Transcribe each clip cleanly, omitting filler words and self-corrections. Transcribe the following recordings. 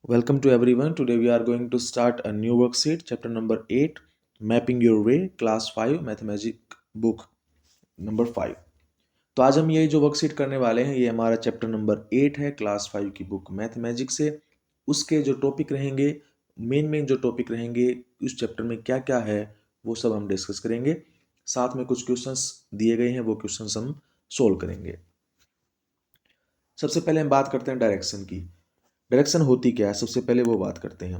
Welcome to everyone. Today we are going to start a new worksheet, chapter number 8, Mapping Your Way, class 5, Mathematics book number 5. तो आज हम ये जो worksheet करने वाले हैं ये हमारा चैप्टर नंबर 8 है क्लास 5 की बुक मैथमेटिक्स से। उसके जो टॉपिक रहेंगे, मेन जो टॉपिक रहेंगे उस चैप्टर में क्या क्या है वो सब हम डिस्कस करेंगे। साथ में कुछ क्वेश्चंस दिए गए हैं, वो क्वेश्चंस हम सोल्व करेंगे। सबसे पहले हम बात करते हैं डायरेक्शन की। डायरेक्शन होती क्या है, सबसे पहले वो बात करते हैं।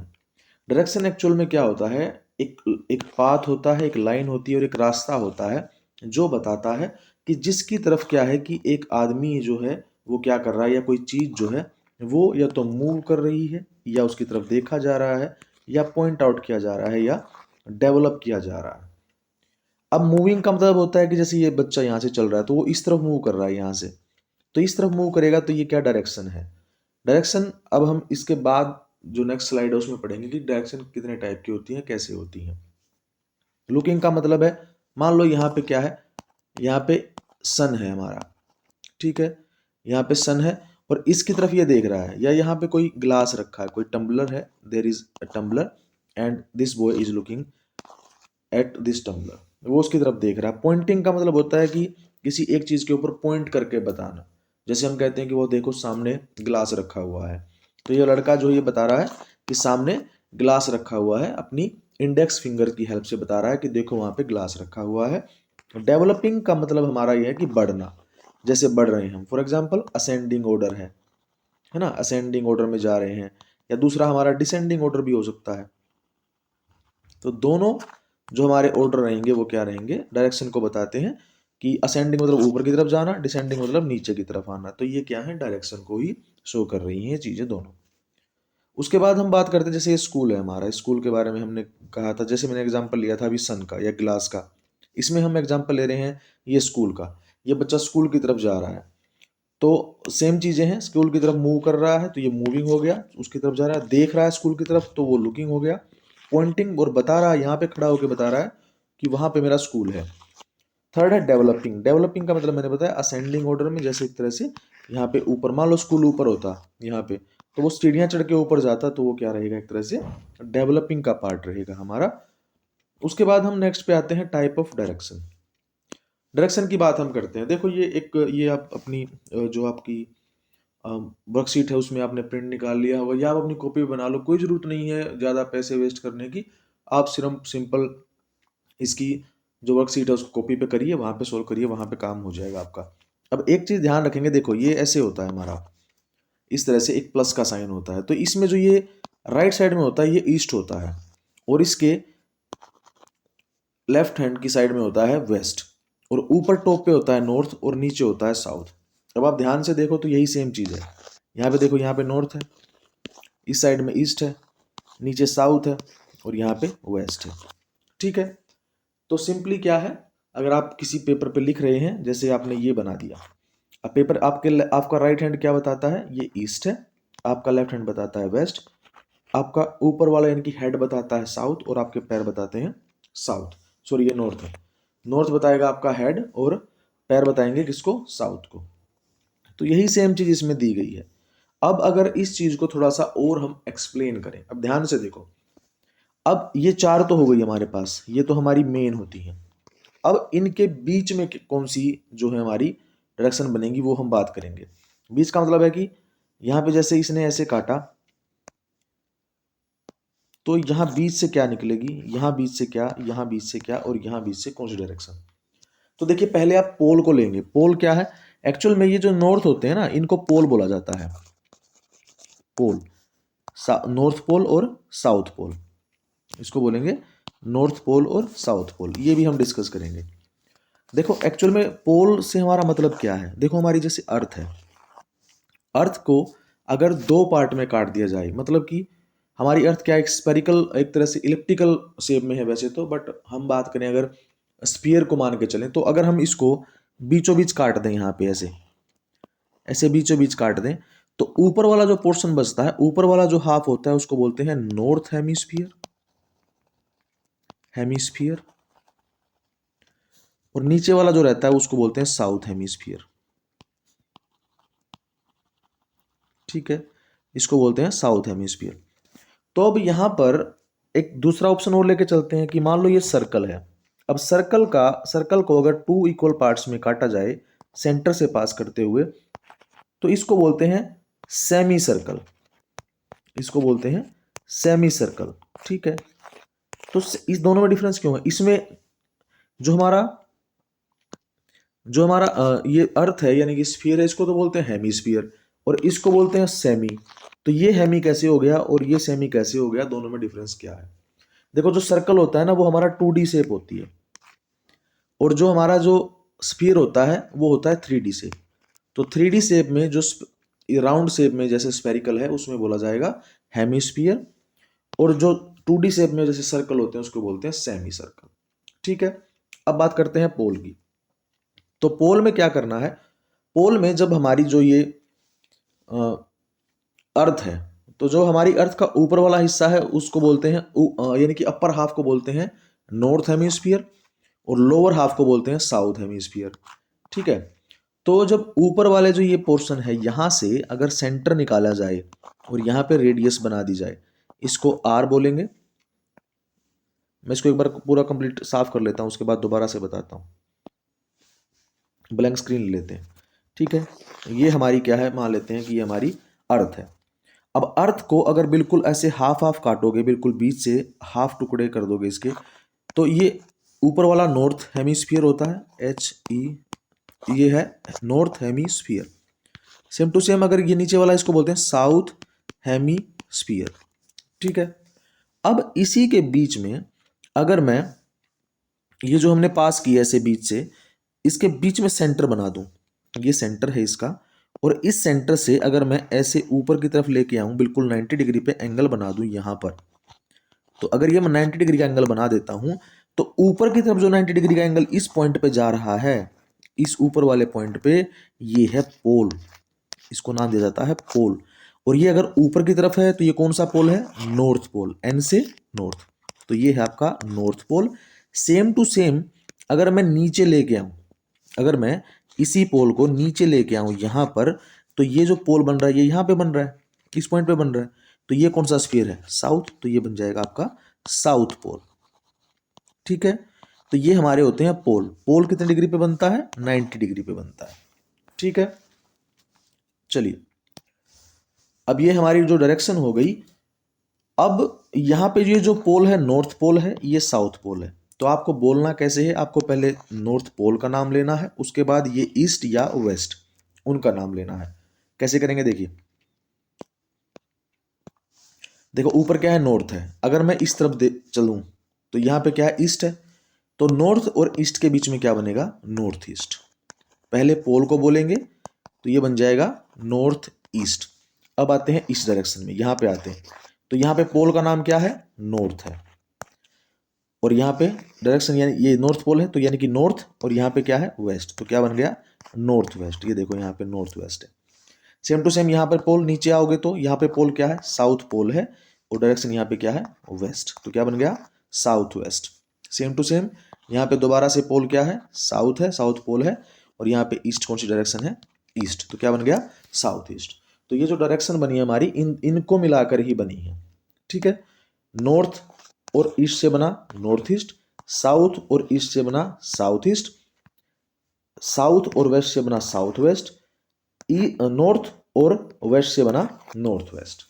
डायरेक्शन एक्चुअल में क्या होता है, एक एक पाथ होता है, एक लाइन होती है और एक रास्ता होता है जो बताता है कि जिसकी तरफ क्या है कि एक आदमी जो है वो क्या कर रहा है, या कोई चीज़ जो है वो या तो मूव कर रही है, या उसकी तरफ देखा जा रहा है, या पॉइंट आउट किया जा रहा है, या डेवलप किया जा रहा है। अब मूविंग का मतलब होता है कि जैसे ये बच्चा यहाँ से चल रहा है तो वो इस तरफ मूव कर रहा है, यहाँ से तो इस तरफ मूव करेगा, तो ये क्या डायरेक्शन है। डायरेक्शन अब हम इसके बाद जो नेक्स्ट स्लाइड है उसमें पढ़ेंगे कि डायरेक्शन कितने टाइप की होती है, कैसे होती है। लुकिंग का मतलब है, मान लो यहाँ पे क्या है, यहाँ पे सन है हमारा, ठीक है, यहाँ पे सन है और इसकी तरफ ये देख रहा है, या यहाँ पे कोई ग्लास रखा है, कोई टम्बलर है, there is a tumbler and this boy is looking at this tumbler, वो उसकी तरफ देख रहा है। पॉइंटिंग का मतलब होता है कि किसी एक चीज के ऊपर पॉइंट करके बताना। जैसे हम कहते हैं कि वो देखो सामने ग्लास रखा हुआ है, तो ये लड़का जो ये बता रहा है कि सामने ग्लास रखा हुआ है, अपनी इंडेक्स फिंगर की हेल्प से बता रहा है कि देखो वहां पे ग्लास रखा हुआ है। डेवलपिंग का मतलब हमारा ये है कि बढ़ना, जैसे बढ़ रहे हैं हम, फॉर एग्जाम्पल असेंडिंग ऑर्डर है ना, असेंडिंग ऑर्डर में जा रहे हैं, या दूसरा हमारा डिसेंडिंग ऑर्डर भी हो सकता है। तो दोनों जो हमारे ऑर्डर रहेंगे वो क्या रहेंगे, डायरेक्शन को बताते हैं कि असेंडिंग मतलब ऊपर की तरफ जाना, डिसेंडिंग मतलब नीचे की तरफ आना। तो ये क्या है, डायरेक्शन को ही शो कर रही हैं चीजें दोनों। उसके बाद हम बात करते हैं, जैसे ये स्कूल है हमारा, स्कूल के बारे में हमने कहा था, जैसे मैंने एग्जांपल लिया था अभी सन का या ग्लास का, इसमें हम एग्जांपल ले रहे हैं ये स्कूल का। ये बच्चा स्कूल की तरफ जा रहा है, तो सेम चीजें हैं, स्कूल की तरफ मूव कर रहा है तो ये मूविंग हो गया, उसकी तरफ जा रहा है, देख रहा है स्कूल की तरफ तो वो लुकिंग हो गया। पॉइंटिंग और बता रहा है, यहाँ पे खड़ा होकर बता रहा है कि वहां पे मेरा स्कूल है। थर्ड है डेवलपिंग। डेवलपिंग का मतलब मैंने बताया असेंडिंग ऑर्डर में, जैसे एक तरह से यहाँ पे ऊपर, मान लो स्कूल ऊपर होता यहाँ पे, तो वो सीढ़ियां चढ़ के ऊपर जाता, तो वो क्या रहेगा, एक तरह से डेवलपिंग का पार्ट रहेगा हमारा। उसके बाद हम नेक्स्ट पे आते हैं टाइप ऑफ डायरेक्शन। डायरेक्शन की बात हम करते हैं। देखो ये एक, ये आप अपनी जो आपकी वर्कशीट है उसमें आपने प्रिंट निकाल लिया होगा, या आप अपनी कॉपी बना लो, कोई ज़रूरत नहीं है ज़्यादा पैसे वेस्ट करने की। आप सिर्फ सिंपल इसकी जो वर्कशीट है उसको कॉपी पे करिए, वहाँ पे सोल्व करिए, वहाँ पे काम हो जाएगा आपका। अब एक चीज़ ध्यान रखेंगे, देखो ये ऐसे होता है हमारा, इस तरह से एक प्लस का साइन होता है, तो इसमें जो ये राइट साइड में होता है ये ईस्ट होता है, और इसके लेफ्ट हैंड की साइड में होता है वेस्ट, और ऊपर टॉप पे होता है नॉर्थ और नीचे होता है साउथ। अब आप ध्यान से देखो तो यही सेम चीज़ है। यहाँ पे देखो, यहाँ पे नॉर्थ है, इस साइड में ईस्ट है, नीचे साउथ है, और यहाँ पे वेस्ट है, ठीक है। तो सिंपली क्या है, अगर आप किसी पेपर पे लिख रहे हैं, जैसे आपने ये बना दिया, अब पेपर आपका राइट हैंड क्या बताता है, ये ईस्ट है, आपका लेफ्ट हैंड बताता है वेस्ट, आपका ऊपर वाला यानी कि हेड बताता है साउथ, और आपके पैर बताते हैं साउथ, सॉरी ये नॉर्थ है। नॉर्थ बताएगा आपका हेड, और पैर बताएंगे किसको, साउथ को। तो यही सेम चीज इसमें दी गई है। अब अगर इस चीज को थोड़ा सा और हम एक्सप्लेन करें, अब ध्यान से देखो, अब ये चार तो हो गई हमारे पास, ये तो हमारी मेन होती है। अब इनके बीच में कौन सी जो है हमारी डायरेक्शन बनेगी वो हम बात करेंगे। बीच का मतलब है कि यहाँ पे जैसे इसने ऐसे काटा, तो यहाँ बीच से क्या निकलेगी, यहाँ बीच से क्या, यहाँ बीच से क्या, और यहाँ बीच से कौन सी डायरेक्शन। तो देखिए पहले आप पोल को लेंगे। पोल क्या है, एक्चुअल में ये जो नॉर्थ होते हैं ना, इनको पोल बोला जाता है। पोल, नॉर्थ पोल और साउथ पोल, इसको बोलेंगे नॉर्थ पोल और साउथ पोल, ये भी हम डिस्कस करेंगे। देखो एक्चुअल में पोल से हमारा मतलब क्या है, देखो हमारी जैसे अर्थ है, अर्थ को अगर दो पार्ट में काट दिया जाए, मतलब कि हमारी अर्थ क्या है, एक स्पेरिकल, एक तरह से इलिप्टिकल शेप में है वैसे तो, बट हम बात करें अगर स्फीयर को मान के चलें, तो अगर हम इसको बीचों बीच काट दें, यहाँ पे ऐसे ऐसे बीचों बीच काट दें, तो ऊपर वाला जो पोर्शन बचता है, ऊपर वाला जो हाफ होता है उसको बोलते हैं नॉर्थ हेमिस्फीयर, हेमिस्फीयर, और नीचे वाला जो रहता है उसको बोलते हैं साउथ हेमिस्फीयर, ठीक है। इसको बोलते हैं साउथ हेमिस्फीयर। तो अब यहाँ पर एक दूसरा ऑप्शन और लेके चलते हैं कि मान लो ये सर्कल है। अब सर्कल को अगर 2 इक्वल पार्ट्स में काटा जाए सेंटर से पास करते हुए, तो इसको बोलते हैं सेमी सर्कल। इसको बोलते हैं सेमी सर्कल। ठीक है, तो इस दोनों में डिफरेंस क्यों है? इसमें जो हमारा ये अर्थ है यानी कि स्फीयर है, इसको तो बोलते हैं हेमीस्फीयर और इसको बोलते हैं सेमी। तो ये हेमी कैसे हो गया और ये सेमी कैसे हो गया? दोनों में डिफरेंस क्या है? देखो, जो सर्कल होता है ना वो हमारा 2D शेप होती है और जो हमारा जो स्फीयर होता है वो होता है 3D शेप। तो 3D शेप में जो राउंड शेप में जैसे स्फेरिकल है उसमें बोला जाएगा हेमिस्फीयर, और जो 2D शेप में जैसे सर्कल होते हैं उसको बोलते हैं सेमी सर्कल। ठीक है, अब बात करते हैं पोल की। तो पोल में क्या करना है? पोल में जब हमारी जो ये अर्थ है, तो जो हमारी अर्थ का ऊपर वाला हिस्सा है उसको बोलते हैं यानी कि अपर हाफ को बोलते हैं नॉर्थ हेमिस्फीयर और लोअर हाफ को बोलते हैं साउथ हेमिस्फीयर। ठीक है, तो जब ऊपर वाले जो ये पोर्शन है यहां से अगर सेंटर निकाला जाए और यहां पे रेडियस बना दी जाए, इसको आर बोलेंगे। मैं इसको एक बार पूरा कंप्लीट साफ कर लेता हूं, उसके बाद दोबारा से बताता हूं। ब्लैंक स्क्रीन ले लेते हैं। ठीक है, ये हमारी क्या है, मान लेते हैं कि ये हमारी अर्थ है। अब अर्थ को अगर बिल्कुल ऐसे हाफ हाफ काटोगे, बिल्कुल बीच से हाफ टुकड़े कर दोगे इसके, तो ये ऊपर वाला नॉर्थ हेमिस्फीयर होता है, ये है north hemisphere. Same to same अगर ये नीचे वाला, इसको बोलते हैं साउथ हेमिस्फीयर। ठीक है, अब इसी के बीच में अगर मैं ये जो हमने पास किया ऐसे बीच से, इसके बीच में सेंटर बना दूं, ये सेंटर है इसका, और इस सेंटर से अगर मैं ऐसे ऊपर की तरफ लेके आऊं, बिल्कुल 90 डिग्री पे एंगल बना दूं यहां पर, तो अगर ये मैं 90 डिग्री का एंगल बना देता हूं, तो ऊपर की तरफ जो 90 डिग्री का एंगल इस पॉइंट पे जा रहा है, इस ऊपर वाले पॉइंट पे, ये है पोल। इसको नाम दिया जाता है पोल। और ये अगर ऊपर की तरफ है तो ये कौन सा पोल है? नॉर्थ पोल, एन से नॉर्थ। तो ये है आपका north pole. Same to same अगर मैं नीचे लेके आऊं, अगर मैं इसी पोल को नीचे लेके आऊं यहां पर, तो ये जो पोल बन रहा है ये यहां पे बन रहा है, इस पॉइंट पे बन रहा है, तो ये कौन सा स्फीयर है? साउथ। तो ये बन जाएगा आपका साउथ पोल। ठीक है, तो ये हमारे होते हैं पोल। पोल कितने डिग्री पे बनता है? 90 डिग्री पे बनता है। ठीक है, चलिए अब ये हमारी जो डायरेक्शन हो गई। अब यहां पे ये जो पोल है नॉर्थ पोल है, ये साउथ पोल है। तो आपको बोलना कैसे है? आपको पहले नॉर्थ पोल का नाम लेना है, उसके बाद ये ईस्ट या वेस्ट उनका नाम लेना है। कैसे करेंगे? देखिए, देखो ऊपर क्या है? नॉर्थ है। अगर मैं इस तरफ चलूं तो यहां पे क्या है? ईस्ट है। तो नॉर्थ और ईस्ट के बीच में क्या बनेगा? North east. पहले पोल को बोलेंगे तो ये बन जाएगा नॉर्थ ईस्ट। अब आते हैं इस डायरेक्शन में, यहां पे आते हैं, तो यहां पे पोल का नाम क्या है? नॉर्थ है। और यहाँ पे डायरेक्शन यानी ये नॉर्थ पोल है, तो यानी कि नॉर्थ, और यहाँ पे क्या है? वेस्ट। तो क्या बन गया? North west. ये देखो यहाँ पे नॉर्थ वेस्ट है। सेम टू सेम यहाँ पर पोल नीचे आओगे तो यहाँ पे पोल क्या है? साउथ पोल है, और डायरेक्शन यहाँ पे क्या है? वेस्ट। तो क्या बन गया? South west. Same to same यहाँ पे दोबारा से पोल क्या है? साउथ है, साउथ पोल है, और यहाँ पे ईस्ट कौन सी डायरेक्शन है? ईस्ट। तो क्या बन गया? South east. तो ये जो डायरेक्शन बनी है हमारी, इनको मिलाकर ही बनी है। ठीक है, नॉर्थ और ईस्ट से बना नॉर्थ ईस्ट, साउथ और ईस्ट से बना साउथ ईस्ट, साउथ और वेस्ट से बना साउथ वेस्ट, नॉर्थ और वेस्ट से बना नॉर्थ वेस्ट।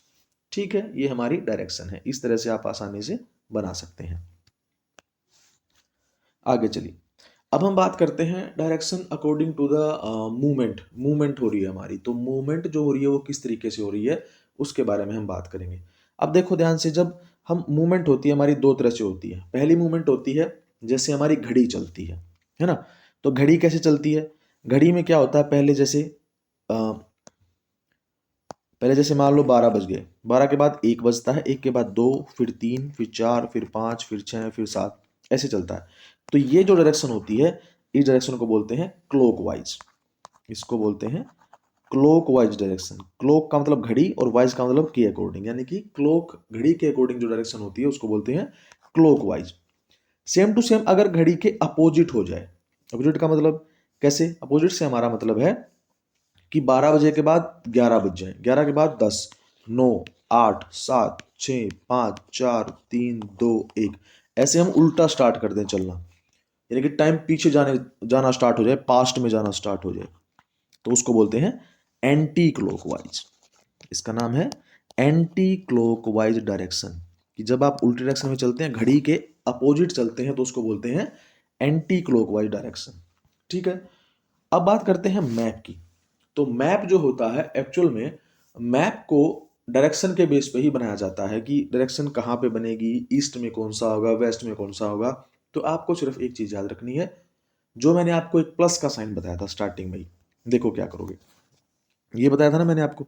ठीक है, ये हमारी डायरेक्शन है। इस तरह से आप आसानी से बना सकते हैं। आगे चलिए, अब हम बात करते हैं direction according to the movement हो रही है हमारी। तो मूवमेंट जो हो रही है वो किस तरीके से हो रही है उसके बारे में हम बात करेंगे। अब देखो ध्यान से, जब हम मूवमेंट होती है हमारी दो तरह से होती है। पहली मूवमेंट होती है जैसे हमारी घड़ी चलती है ना। तो घड़ी कैसे चलती है? घड़ी में क्या होता है? पहले जैसे मान लो 12 बज गए, 12 के बाद 1 बजता है, 1 के बाद 2, फिर 3, फिर 4, फिर 5, फिर 6, फिर 7, ऐसे चलता है। तो ये जो डायरेक्शन होती है, इस डायरेक्शन को बोलते हैं क्लॉकवाइज। इसको बोलते हैं क्लॉकवाइज डायरेक्शन। क्लॉक का मतलब घड़ी और वाइज का मतलब के अकॉर्डिंग, यानी कि क्लॉक घड़ी के अकॉर्डिंग जो डायरेक्शन होती है उसको बोलते हैं क्लॉकवाइज। सेम टू सेम अगर घड़ी के अपोजिट हो जाए, अपोजिट का मतलब कैसे? अपोजिट से हमारा मतलब है कि 12 बजे के बाद 11 बज जाए, 11 के बाद 10, 9, 8, 7, 6, 5, 4, 3, 2, 1, ऐसे हम उल्टा स्टार्ट कर दें चलना, यानी कि टाइम पीछे जाना स्टार्ट हो जाए, पास्ट में जाना स्टार्ट हो जाए, तो उसको बोलते हैं एंटी क्लॉकवाइज। इसका नाम है एंटी क्लॉकवाइज डायरेक्शन, कि जब आप उल्टी डायरेक्शन में चलते हैं, घड़ी के अपोजिट चलते हैं, तो उसको बोलते हैं एंटी क्लॉकवाइज डायरेक्शन। ठीक है, अब बात करते हैं मैप की। तो मैप जो होता है एक्चुअल में, मैप को डायरेक्शन के बेस पे ही बनाया जाता है कि डायरेक्शन कहाँ पे बनेगी, ईस्ट में कौन सा होगा, वेस्ट में कौन सा होगा। तो आपको सिर्फ एक चीज याद रखनी है, जो मैंने आपको एक प्लस का साइन बताया था स्टार्टिंग में ही, देखो क्या करोगे, ये बताया था ना मैंने आपको,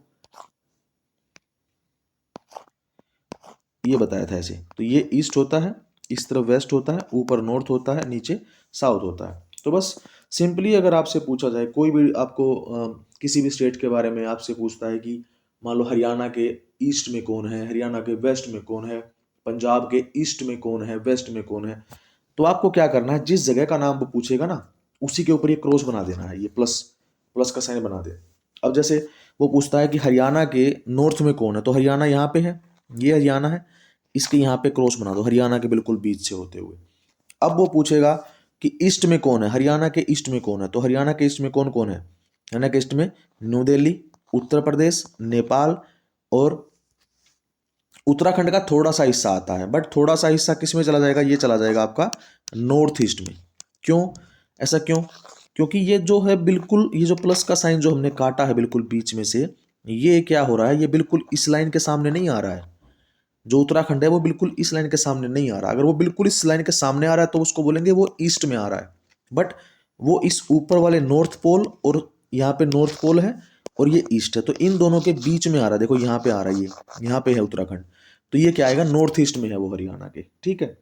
ये बताया था ऐसे, तो ये ईस्ट होता है, इस तरफ वेस्ट होता है, ऊपर नॉर्थ होता है, नीचे साउथ होता है। तो बस सिंपली अगर आपसे पूछा जाए, कोई भी आपको किसी भी स्टेट के बारे में आपसे पूछता है कि मान लो हरियाणा के ईस्ट में कौन है, हरियाणा के वेस्ट में कौन है, पंजाब के ईस्ट में कौन है, वेस्ट में कौन है, तो आपको क्या करना है, जिस जगह का नाम वो पूछेगा ना, उसी के ऊपर ये क्रॉस बना देना है, ये प्लस प्लस का साइन बना दे। अब जैसे वो पूछता है कि हरियाणा के नॉर्थ में कौन है, तो हरियाणा यहाँ पे है, ये हरियाणा है, इसके यहाँ पे क्रॉस बना दो हरियाणा के बिल्कुल बीच से होते हुए। अब वो पूछेगा कि ईस्ट में कौन है, हरियाणा के ईस्ट में कौन है, तो हरियाणा के ईस्ट में कौन कौन है, हरियाणा के ईस्ट में न्यू दिल्ली, उत्तर प्रदेश, नेपाल और उत्तराखंड का थोड़ा सा हिस्सा आता है, बट थोड़ा सा हिस्सा किस में चला जाएगा, ये चला जाएगा आपका नॉर्थ ईस्ट में। क्यों, ऐसा क्यों, क्योंकि ये जो है बिल्कुल, ये जो प्लस का साइन जो हमने काटा है बिल्कुल बीच में से, ये क्या हो रहा है, ये बिल्कुल इस लाइन के सामने नहीं आ रहा है, जो उत्तराखंड है वो बिल्कुल इस लाइन के सामने नहीं आ रहा। अगर वो बिल्कुल इस लाइन के सामने आ रहा है तो उसको बोलेंगे वो ईस्ट में आ रहा है, बट वो इस ऊपर वाले नॉर्थ पोल, और यहाँ पे नॉर्थ पोल है और ये ईस्ट है, तो इन दोनों के बीच में आ रहा है, देखो यहाँ पे आ रहा है, ये यहाँ पे है उत्तराखंड, तो ये क्या आएगा, नॉर्थ ईस्ट में है वो हरियाणा के। ठीक है,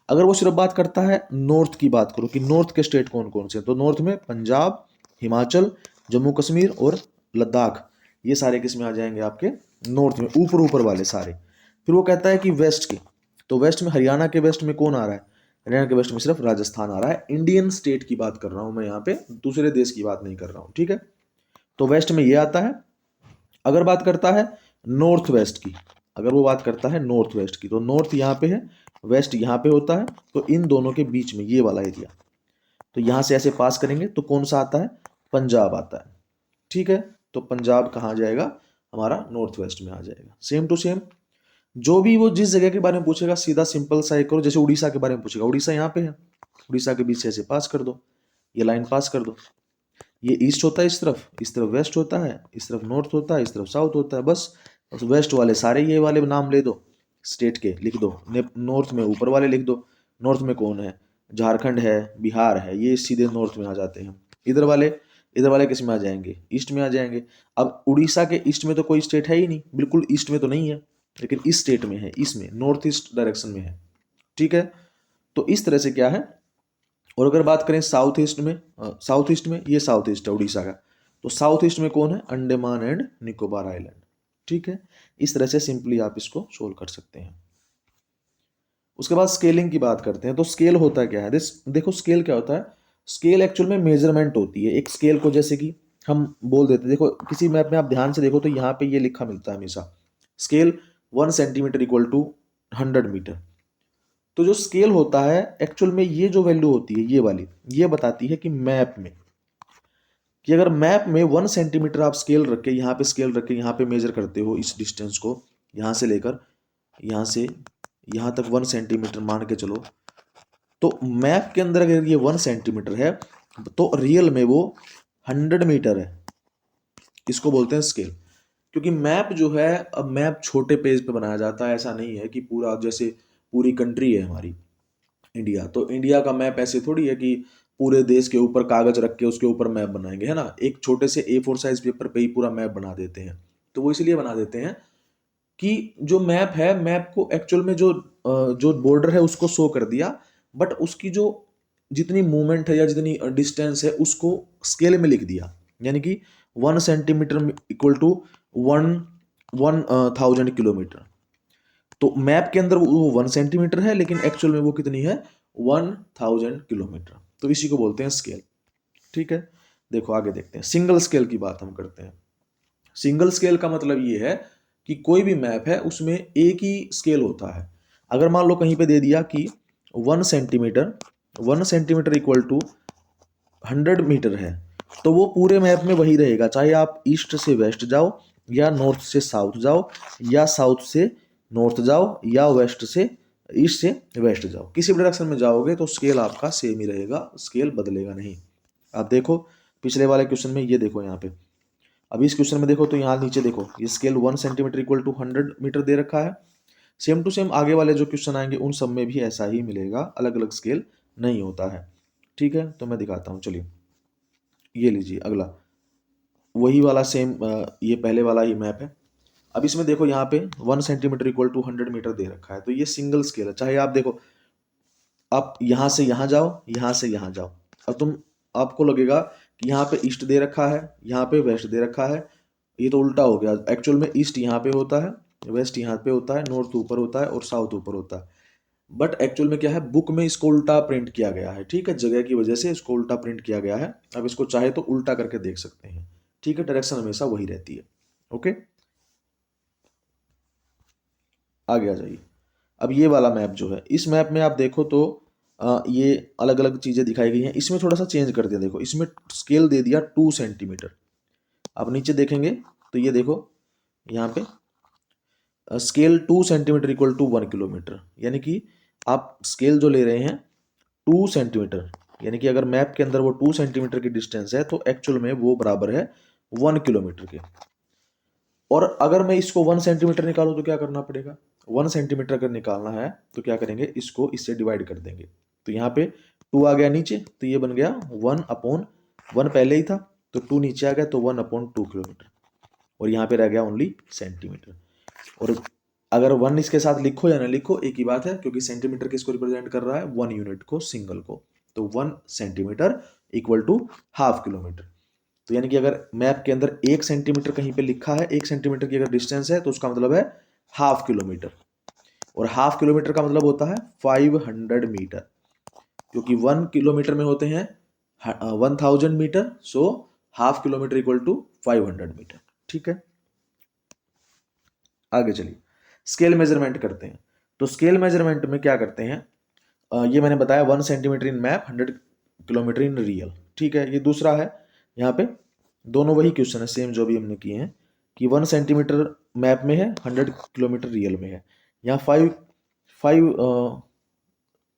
अगर वो सिर्फ बात करता है नॉर्थ की, बात करो कि नॉर्थ के स्टेट कौन कौन से हैं, तो नॉर्थ में पंजाब, हिमाचल, जम्मू कश्मीर और लद्दाख, ये सारे किस में आ जाएंगे, आपके नॉर्थ में, ऊपर ऊपर वाले सारे। फिर वो कहता है कि वेस्ट के, तो वेस्ट में, हरियाणा के वेस्ट में कौन आ रहा है, हरियाणा के वेस्ट में सिर्फ राजस्थान आ रहा है। इंडियन स्टेट की बात कर रहा हूं मैं यहाँ पे, दूसरे देश की बात नहीं कर रहा हूँ। ठीक है, तो वेस्ट में ये आता है। अगर बात करता है नॉर्थ वेस्ट की, अगर वो बात करता है नॉर्थ वेस्ट की, तो नॉर्थ यहाँ पे है, वेस्ट यहाँ पे होता है, तो इन दोनों के बीच में ये वाला एरिया, तो यहां से ऐसे पास करेंगे तो कौन सा आता है, पंजाब आता है। ठीक है, तो पंजाब कहाँ जाएगा, हमारा नॉर्थ वेस्ट में आ जाएगा। सेम टू सेम, जो भी वो जिस जगह के बारे में पूछेगा सीधा सिंपल सा एक करो, जैसे उड़ीसा के बारे में पूछेगा, उड़ीसा यहाँ पे है, उड़ीसा के बीच से ऐसे पास कर दो, ये लाइन पास कर दो, ये ईस्ट होता है इस तरफ वेस्ट होता है, इस तरफ नॉर्थ होता है, इस तरफ साउथ होता है, बस वेस्ट वाले सारे ये वाले नाम ले दो, स्टेट के लिख दो, नॉर्थ में ऊपर वाले लिख दो, नॉर्थ में कौन है, झारखंड है, बिहार है, ये सीधे नॉर्थ में आ जाते हैं। इधर वाले किस में आ जाएंगे, ईस्ट में आ जाएंगे। अब उड़ीसा के ईस्ट में तो कोई स्टेट है ही नहीं, बिल्कुल ईस्ट में तो नहीं है, लेकिन इस स्टेट में है, इसमें नॉर्थ ईस्ट डायरेक्शन में है। ठीक है, तो इस तरह से क्या है। और अगर बात करें साउथ ईस्ट में, साउथ ईस्ट में, ये साउथ ईस्ट है उड़ीसा का, तो साउथ ईस्ट में कौन है, अंडमान एंड निकोबार आइलैंड। ठीक है, इस तरह से सिंपली आप इसको सोल्व कर सकते हैं। उसके बाद स्केलिंग की बात करते हैं। तो स्केल होता क्या है, देखो स्केल क्या होता है, स्केल एक्चुअल में मेजरमेंट होती है। एक स्केल को जैसे कि हम बोल देते हैं, देखो किसी मैप में आप ध्यान से देखो तो यहाँ पे ये लिखा मिलता है हमेशा, scale 1 centimetre equal to 100 metre. तो जो स्केल होता है एक्चुअल में, ये जो वैल्यू होती है ये वाली, ये बताती है कि मैप में, कि अगर मैप में 1 सेंटीमीटर आप स्केल रख के, यहाँ पे स्केल रख के यहाँ पे मेजर करते हो इस डिस्टेंस को, यहाँ से लेकर यहाँ से यहाँ तक 1 सेंटीमीटर मान के चलो, तो मैप के अंदर अगर ये 1 सेंटीमीटर है तो रियल में वो 100 मीटर है। इसको बोलते हैं स्केल। क्योंकि मैप जो है, अब मैप छोटे पेज पे बनाया जाता है, ऐसा नहीं है कि पूरा, जैसे पूरी कंट्री है हमारी इंडिया, तो इंडिया का मैप ऐसे थोड़ी है कि पूरे देश के ऊपर कागज रख के उसके ऊपर मैप बनाएंगे, है ना। एक छोटे से A4 साइज पेपर पे ही पूरा मैप बना देते हैं। तो वो इसलिए बना देते हैं कि जो मैप है, मैप को एक्चुअल में जो बॉर्डर है उसको शो कर दिया, बट उसकी जो जितनी मूवमेंट है या जितनी डिस्टेंस है उसको स्केल में लिख दिया, यानी कि 1 सेंटीमीटर इक्वल टू 1000 किलोमीटर। तो मैप के अंदर वो 1 सेंटीमीटर है, लेकिन एक्चुअल में वो कितनी है, 1000 किलोमीटर। तो इसी को बोलते हैं स्केल। ठीक है, देखो आगे देखते हैं, सिंगल स्केल की बात हम करते हैं। सिंगल स्केल का मतलब ये है कि कोई भी मैप है उसमें एक ही स्केल होता है। अगर मान लो कहीं पे दे दिया कि 1 सेंटीमीटर इक्वल टू 100 मीटर है, तो वो पूरे मैप में वही रहेगा, चाहे आप ईस्ट से वेस्ट जाओ या नॉर्थ से साउथ जाओ या साउथ से नॉर्थ जाओ या वेस्ट से ईस्ट से वेस्ट जाओ, किसी भी डायरेक्शन में जाओगे तो स्केल आपका सेम ही रहेगा, स्केल बदलेगा नहीं। आप देखो पिछले वाले क्वेश्चन में, ये देखो यहाँ पे, अभी इस क्वेश्चन में देखो तो यहाँ नीचे देखो ये scale 1 centimetre equal to 100 metre दे रखा है। सेम टू सेम आगे वाले जो क्वेश्चन आएंगे उन सब में भी ऐसा ही मिलेगा, अलग अलग स्केल नहीं होता है। ठीक है, तो मैं दिखाता हूँ, चलिए ये लीजिए अगला, वही वाला सेम, ये पहले वाला ही मैप है। अब इसमें देखो यहाँ पे 1 सेंटीमीटर इक्वल टू 100 मीटर दे रखा है, तो ये सिंगल स्केल है। चाहे आप देखो, आप यहाँ से यहाँ जाओ, यहाँ से यहाँ जाओ, अब आपको लगेगा कि यहाँ पे ईस्ट दे रखा है, यहाँ पे वेस्ट दे रखा है, ये तो उल्टा हो गया। एक्चुअल में ईस्ट यहाँ पे होता है, वेस्ट यहाँ पे होता है, नॉर्थ ऊपर होता है और साउथ ऊपर होता है। बट एक्चुअल में क्या है, बुक में इसको उल्टा प्रिंट किया गया है। ठीक है, जगह की वजह से इसको उल्टा प्रिंट किया गया है। अब इसको चाहे तो उल्टा करके देख सकते हैं। ठीक है, डायरेक्शन हमेशा वही रहती है। ओके, आगे आ जाइए। अब ये वाला मैप जो है, इस मैप में आप देखो तो ये अलग अलग चीज़ें दिखाई गई हैं। इसमें थोड़ा सा चेंज कर दिया, देखो इसमें स्केल दे दिया 2 सेंटीमीटर। आप नीचे देखेंगे तो ये देखो यहाँ पे scale 2 centimetre equal to 1 kilometre, यानी कि आप स्केल जो ले रहे हैं 2 सेंटीमीटर, यानी कि अगर मैप के अंदर वो 2 सेंटीमीटर की डिस्टेंस है तो एक्चुअल में वो बराबर है 1 किलोमीटर के। और अगर मैं इसको 1 सेंटीमीटर निकालूं तो क्या करना पड़ेगा, 1 सेंटीमीटर अगर निकालना है तो क्या करेंगे, इसको इससे डिवाइड कर देंगे। तो यहाँ पे 2 आ गया नीचे, तो ये बन गया 1/1, पहले ही था तो 2 नीचे आ गया, तो 1/2 किलोमीटर, और यहाँ पे रह गया ओनली सेंटीमीटर। और अगर 1 इसके साथ लिखो या ना लिखो एक ही बात है, क्योंकि सेंटीमीटर किसको रिप्रेजेंट कर रहा है, 1 यूनिट को, सिंगल को। तो 1 centimetre equal to half kilometre. तो यानी कि अगर मैप के अंदर 1 सेंटीमीटर कहीं पे लिखा है, 1 सेंटीमीटर की अगर डिस्टेंस है तो उसका मतलब है हाफ किलोमीटर, और हाफ किलोमीटर का मतलब होता है 500 मीटर, क्योंकि 1 किलोमीटर में होते हैं 1000 metre, so half kilometre equal to 500 metre. ठीक है, आगे चलिए स्केल मेजरमेंट करते हैं। तो स्केल मेजरमेंट में क्या करते हैं, ये मैंने बताया 1 centimetre in map, 100 kilometre in real. ठीक है, ये दूसरा है, यहाँ पे दोनों वही क्वेश्चन है सेम जो भी हमने किए हैं, कि 1 सेंटीमीटर मैप में है, 100 किलोमीटर रियल में है। यहाँ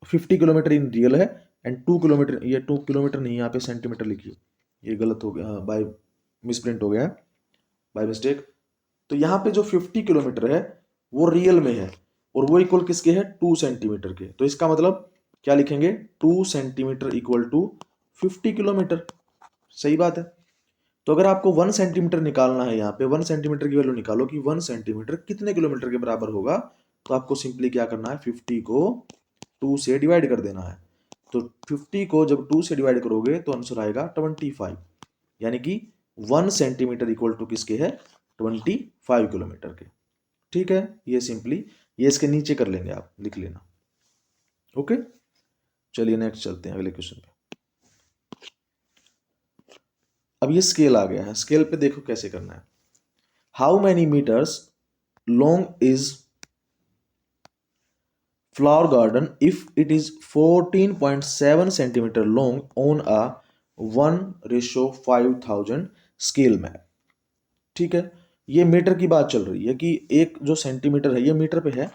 50 किलोमीटर इन रियल है एंड 2 किलोमीटर, ये 2 किलोमीटर नहीं, यहाँ पे सेंटीमीटर लिखिए, ये गलत हो गया, बाय मिसप्रिंट हो गया है, बाय मिस्टेक। तो यहाँ पे जो 50 किलोमीटर है वो रियल में है, और वो इक्वल किसके है, 2 सेंटीमीटर के। तो इसका मतलब क्या लिखेंगे, 2 सेंटीमीटर इक्वल टू 50 किलोमीटर। सही बात है। तो अगर आपको 1 सेंटीमीटर निकालना है, यहाँ पे 1 सेंटीमीटर की वैल्यू निकालो कि 1 सेंटीमीटर कितने किलोमीटर के बराबर होगा, तो आपको सिंपली क्या करना है, 50 को 2 से डिवाइड कर देना है। तो 50 को जब 2 से डिवाइड करोगे तो आंसर आएगा 25, यानी कि 1 सेंटीमीटर इक्वल टू किसके है, 25 किलोमीटर के। ठीक है, ये सिंपली ये इसके नीचे कर लेंगे, आप लिख लेना। ओके, चलिए नेक्स्ट चलते हैं अगले क्वेश्चन पे। अब ये स्केल आ गया है, स्केल पे देखो कैसे करना है। How many metres long is flower garden if it is 14.7 centimetre long on a 1:5000 scale map. ठीक है, ये मीटर की बात चल रही है कि एक जो सेंटीमीटर है ये मीटर पे है,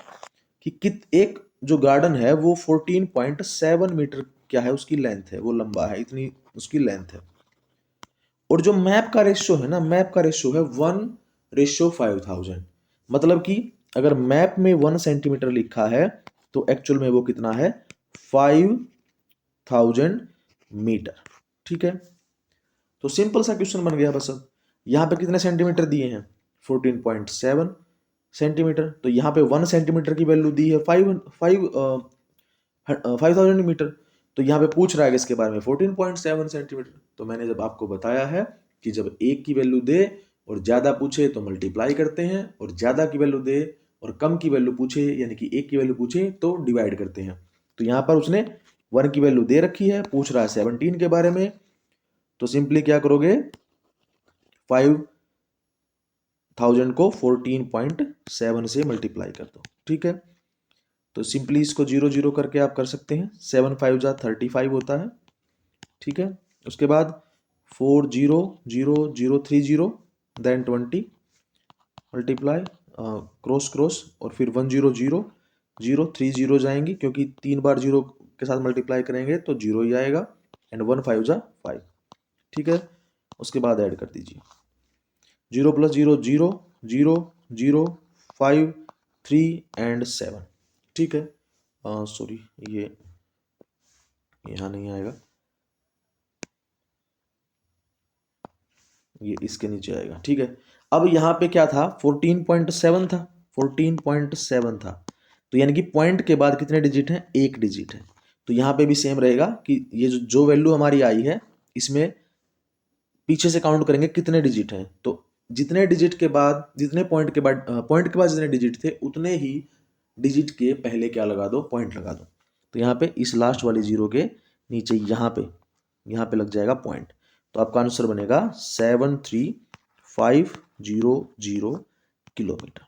कि एक जो गार्डन है वो 14.7 मीटर क्या है, उसकी लेंथ है, वो लंबा है, इतनी उसकी लेंथ है। और जो मैप का रेशियो है ना, मैप का रेशियो है 1:5000। मतलब कि अगर मैप में 1 सेंटीमीटर लिखा है तो एक्चुअल में वो कितना है, 5000 मीटर। ठीक है, तो सिंपल सा क्वेश्चन बन गया बस। अब यहाँ पे कितने सेंटीमीटर दिए हैं, 14.7 सेंटीमीटर। तो यहाँ पे 1 सेंटीमीटर की वैल्यू दी है 5000 मीटर। तो यहाँ पे पूछ रहा है इसके बारे में 14.7 सेंटीमीटर। तो मैंने जब आपको बताया है कि जब एक की वैल्यू दे और ज़्यादा पूछे तो मल्टीप्लाई करते हैं, और ज़्यादा की वैल्यू दे और कम की वैल्यू पूछे, यानी कि एक की वैल्यू पूछे तो डिवाइड करते हैं। तो यहाँ पर उसने 1 की वैल्यू दे रखी है, पूछ रहा है 17 के बारे में, तो सिंपली क्या करोगे, 5 1000 को 14.7 से मल्टीप्लाई कर दो, ठीक है। तो सिंपली इसको 0 0 करके आप कर सकते हैं, 7 5 जा 35 होता है, ठीक है। उसके बाद 4 0 0 0 3 0 देन 20 मल्टीप्लाई क्रॉस क्रॉस और फिर 1 0 0 0 3 0 जाएंगी, क्योंकि 3 बार 0 के साथ मल्टीप्लाई करेंगे तो 0 ही आएगा, एंड 1 5 जा 5, ठीक है। उसके बाद ऐड कर दीजिए 0 + 0 0 0 0 5 3 एंड 7, ठीक है। सॉरी ये यहाँ नहीं आएगा, ये इसके नीचे आएगा, ठीक है। अब यहाँ पे क्या था, 14.7 था, 14.7 था, तो यानी कि पॉइंट के बाद कितने डिजिट हैं, एक डिजिट है। तो यहाँ पे भी सेम रहेगा कि ये जो वैल्यू हमारी आई है, इसमें पीछे से काउंट करेंगे कितने डिजिट हैं, तो जितने डिजिट के बाद, जितने पॉइंट के बाद, पॉइंट के बाद जितने डिजिट थे उतने ही डिजिट के पहले क्या लगा दो, पॉइंट लगा दो। तो यहाँ पे इस लास्ट वाली जीरो के नीचे यहाँ पे लग जाएगा पॉइंट, तो आपका आंसर बनेगा 73,500 किलोमीटर,